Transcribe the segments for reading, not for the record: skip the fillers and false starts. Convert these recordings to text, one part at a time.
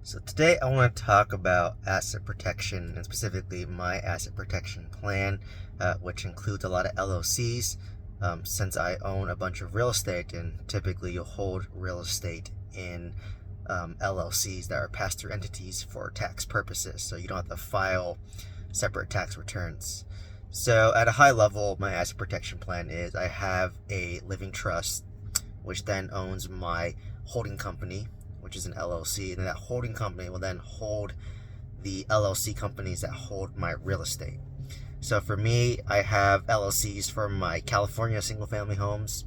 So today I want to talk about asset protection and specifically my asset protection plan, which includes a lot of LLCs. Since I own a bunch of real estate, and typically you'll hold real estate in LLCs that are pass-through entities for tax purposes, so you don't have to file separate tax returns. So at a high level, my asset protection plan is I have a living trust, which then owns my holding company, which is an LLC, and then that holding company will then hold the LLC companies that hold my real estate. So for me, I have LLCs for my California single family homes.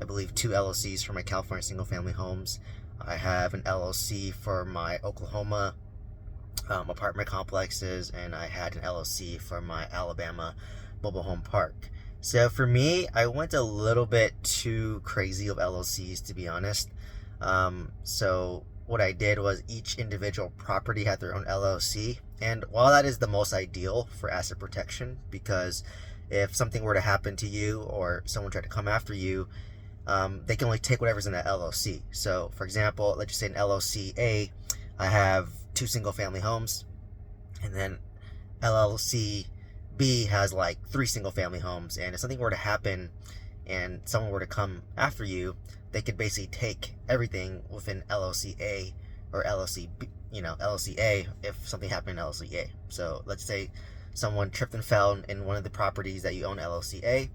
I believe 2 LLCs for my California single family homes. I have an LLC for my Oklahoma apartment complexes, and I had an LLC for my Alabama mobile home park. So for me, I went a little bit too crazy of LLCs, to be honest. So what I did was each individual property had their own LLC. And while that is the most ideal for asset protection, because if something were to happen to you or someone tried to come after you, they can only take whatever's in that LLC. So for example, let's just say in LLC A, I have 2 single family homes, and then LLC B has like 3 single family homes. And if something were to happen and someone were to come after you, they could basically take everything within LLC A or LLC B, LLC A if something happened in LLC A. So let's say someone tripped and fell in one of the properties that you own LLC A,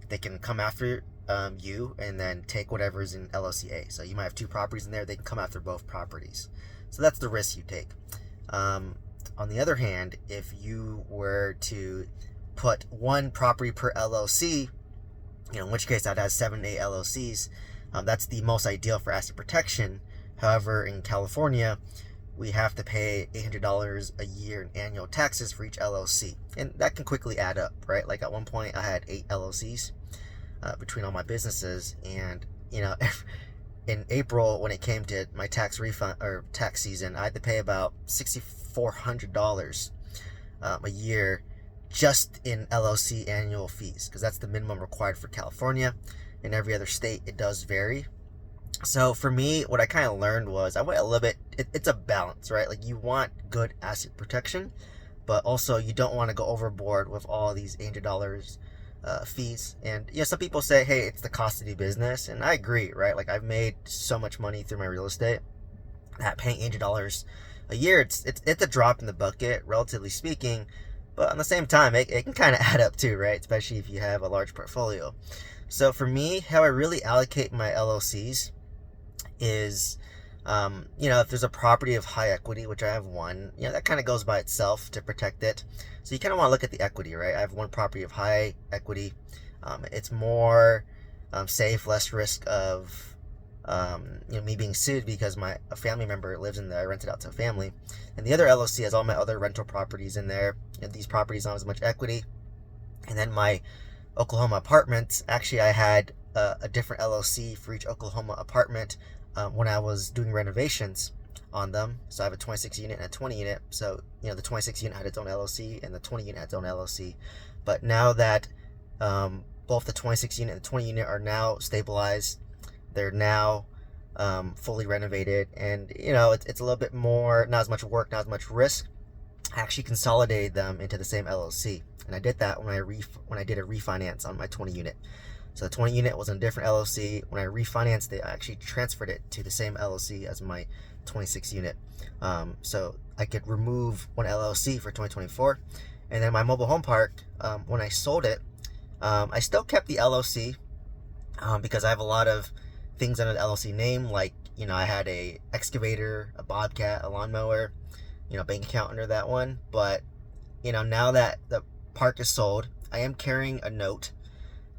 they can come after you and then take whatever's in LLC A. So you might have 2 properties in there, they can come after both properties. So that's the risk you take. On the other hand, if you were to put 1 property per LLC, in which case that has 7 to 8 LLCs, that's the most ideal for asset protection. However, in California, we have to pay $800 a year in annual taxes for each LLC. And that can quickly add up, right? Like at one point I had 8 LLCs between all my businesses. And, in April, when it came to my tax refund or tax season, I had to pay about $6,400 a year just in LLC annual fees, because that's the minimum required for California. In every other state, it does vary. So for me, what I kind of learned was I went a little bit, it's a balance, right? Like you want good asset protection, but also you don't want to go overboard with all these $800 fees. And some people say, hey, it's the cost of the business. And I agree, right? Like I've made so much money through my real estate that paying $800 a year, it's a drop in the bucket, relatively speaking. But at the same time, it can kind of add up too, right? Especially if you have a large portfolio. So for me, how I really allocate my LLCs is, if there's a property of high equity, which I have 1, that kind of goes by itself to protect it. So you kind of want to look at the equity, right? I have 1 property of high equity. It's more safe, less risk of me being sued because a family member lives in there. I rent it out to a family. And the other LLC has all my other rental properties in there. And these properties don't have as much equity. And then my Oklahoma apartments, actually I had a different LLC for each Oklahoma apartment when I was doing renovations on them. So I have a 26 unit and a 20 unit. So, the 26 unit had its own LLC and the 20 unit had its own LLC. But now that both the 26 unit and the 20 unit are now stabilized, they're now fully renovated, and it's a little bit more, not as much work, not as much risk. I actually consolidated them into the same LLC, and I did that when I did a refinance on my 20 unit. So the 20 unit was in a different LLC. When I refinanced it, I actually transferred it to the same LLC as my 26 unit. So I could remove 1 LLC for 2024. And then my mobile home park, when I sold it, I still kept the LLC because I have a lot of things under the LLC name, like, I had a excavator, a bobcat, a lawnmower, bank account under that one. But, now that the park is sold, I am carrying a note,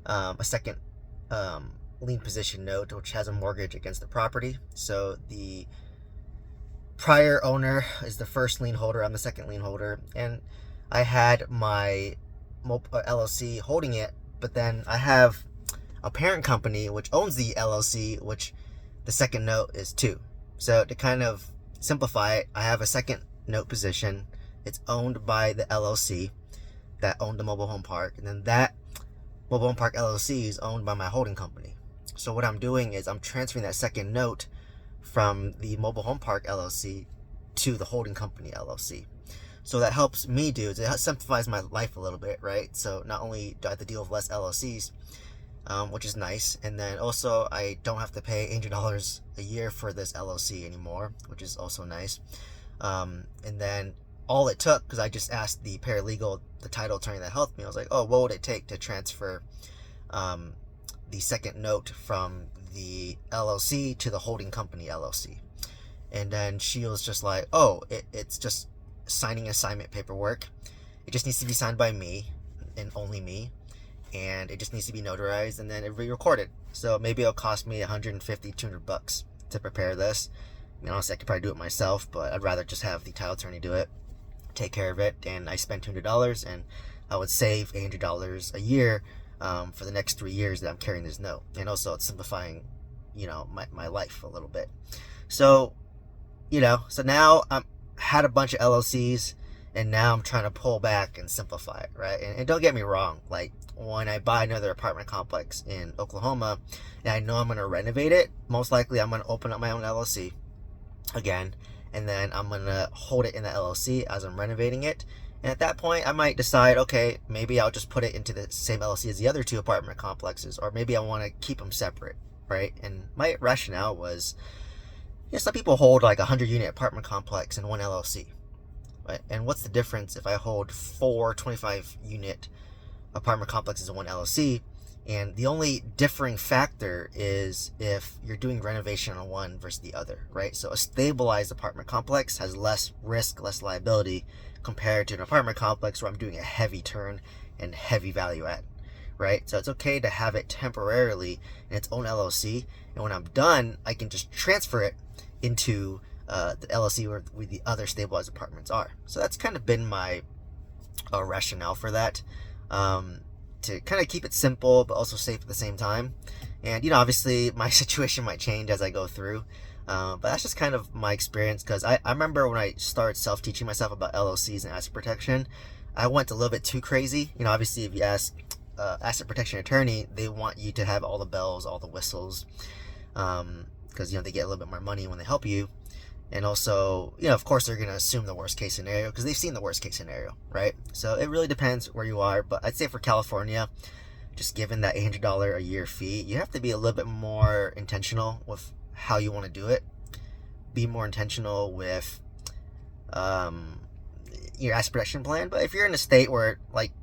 a second lien position note, which has a mortgage against the property. So the prior owner is the first lien holder, I'm the second lien holder, and I had my LLC holding it, but then I have a parent company which owns the LLC, which the second note is to. So to kind of simplify it, I have a second note position. It's owned by the LLC that owned the mobile home park, and then that mobile home park LLC is owned by my holding company. So what I'm doing is I'm transferring that second note from the mobile home park LLC to the holding company LLC. So that helps me it simplifies my life a little bit, right? So not only do I have to deal with less LLCs, which is nice, and then also I don't have to pay $800 a year for this LLC anymore, which is also nice. And then all it took, because I just asked the paralegal, the title attorney that helped me, I was like, oh, what would it take to transfer the second note from the LLC to the holding company LLC? And then she was just like, oh, it's just signing assignment paperwork. It just needs to be signed by me and only me, and it just needs to be notarized, and then it'll be recorded. So maybe it'll cost me $150-$200 to prepare this. I mean, honestly, I could probably do it myself, but I'd rather just have the title attorney do it, take care of it, and I spend $200, and I would save $800 a year for the next 3 years that I'm carrying this note. And also, it's simplifying, my life a little bit. So, so now I'm had a bunch of LLCs, and now I'm trying to pull back and simplify it, right? And don't get me wrong, like when I buy another apartment complex in Oklahoma and I know I'm going to renovate it, most likely I'm going to open up my own LLC again, and then I'm going to hold it in the LLC as I'm renovating it. And at that point, I might decide, okay, maybe I'll just put it into the same LLC as the other two apartment complexes, or maybe I want to keep them separate, right? And my rationale was, some people hold like a 100-unit apartment complex in one LLC, right? And what's the difference if I hold 4 25-unit apartment complexes in one LLC? And the only differing factor is if you're doing renovation on one versus the other, right? So a stabilized apartment complex has less risk, less liability compared to an apartment complex where I'm doing a heavy turn and heavy value add, right? So it's okay to have it temporarily in its own LLC, and when I'm done, I can just transfer it into the LLC where the other stabilized apartments are. So that's kind of been my rationale for that, to kind of keep it simple but also safe at the same time. And obviously my situation might change as I go through, but that's just kind of my experience, because I remember when I started self-teaching myself about LLCs and asset protection, I went a little bit too crazy. Obviously if you ask asset protection attorney, they want you to have all the bells, all the whistles, because they get a little bit more money when they help you. And also, of course they're going to assume the worst case scenario because they've seen the worst case scenario, right? So it really depends where you are. But I'd say for California, just given that $800 a year fee, you have to be a little bit more intentional with how you want to do it. Be more intentional with your asset protection plan. But if you're in a state where, like,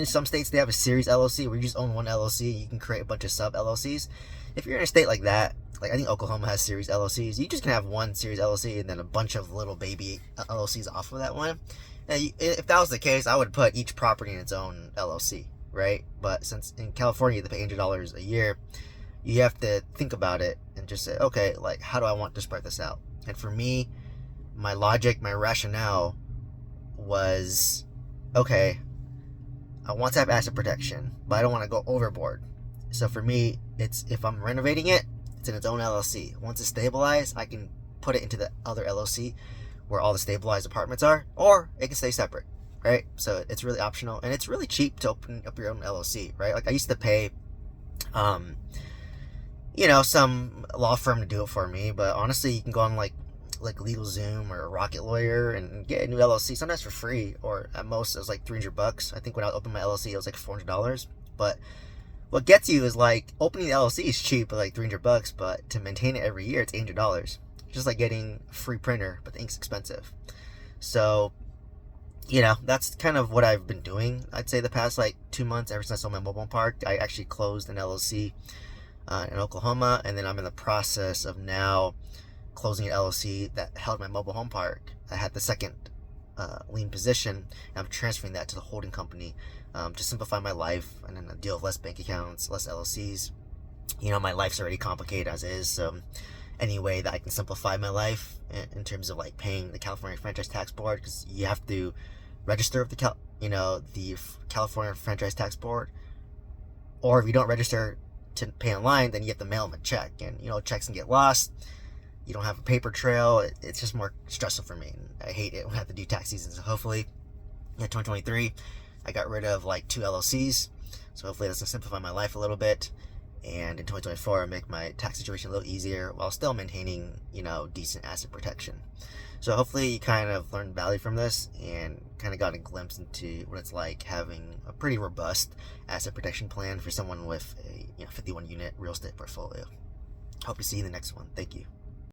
some states, they have a series LLC where you just own one LLC, you can create a bunch of sub LLCs. If you're in a state like that, like I think Oklahoma has series LLCs, you just can have one series LLC and then a bunch of little baby LLCs off of that one. Now, if that was the case, I would put each property in its own LLC, right? But since in California they pay $800 a year, you have to think about it and just say, okay, like, how do I want to spread this out? And for me, my logic, my rationale was, okay, I want to have asset protection, but I don't want to go overboard. So for me, it's if I'm renovating it, it's in its own LLC. Once it's stabilized, I can put it into the other LLC where all the stabilized apartments are, or it can stay separate, right? So it's really optional, and it's really cheap to open up your own LLC, right? Like I used to pay, some law firm to do it for me, but honestly, you can go on like LegalZoom or Rocket Lawyer and get a new LLC sometimes for free, or at most it was like $300. I think when I opened my LLC, it was like $400. But what gets you is like opening the LLC is cheap, like $300, but to maintain it every year, it's $800. Just like getting a free printer, but the ink's expensive. So, that's kind of what I've been doing. I'd say the past like 2 months, ever since I sold my mobile home park, I actually closed an LLC in Oklahoma, and then I'm in the process of now closing an LLC that held my mobile home park. I had the second lien position, and I'm transferring that to the holding company to simplify my life and then deal with less bank accounts, less LLCs. My life's already complicated as is, so any way that I can simplify my life in terms of like paying the California Franchise Tax Board, because you have to register with the California Franchise Tax Board, or if you don't register to pay online, then you have to mail them a check, and checks can get lost. You don't have a paper trail. It's just more stressful for me. I hate it when I have to do tax season. So hopefully, 2023, I got rid of like 2 LLCs. So hopefully that's going to simplify my life a little bit. and in 2024 make my tax situation a little easier while still maintaining, decent asset protection. So hopefully you kind of learned value from this and kind of got a glimpse into what it's like having a pretty robust asset protection plan for someone with a 51 unit real estate portfolio. Hope to see you in the next one. Thank you.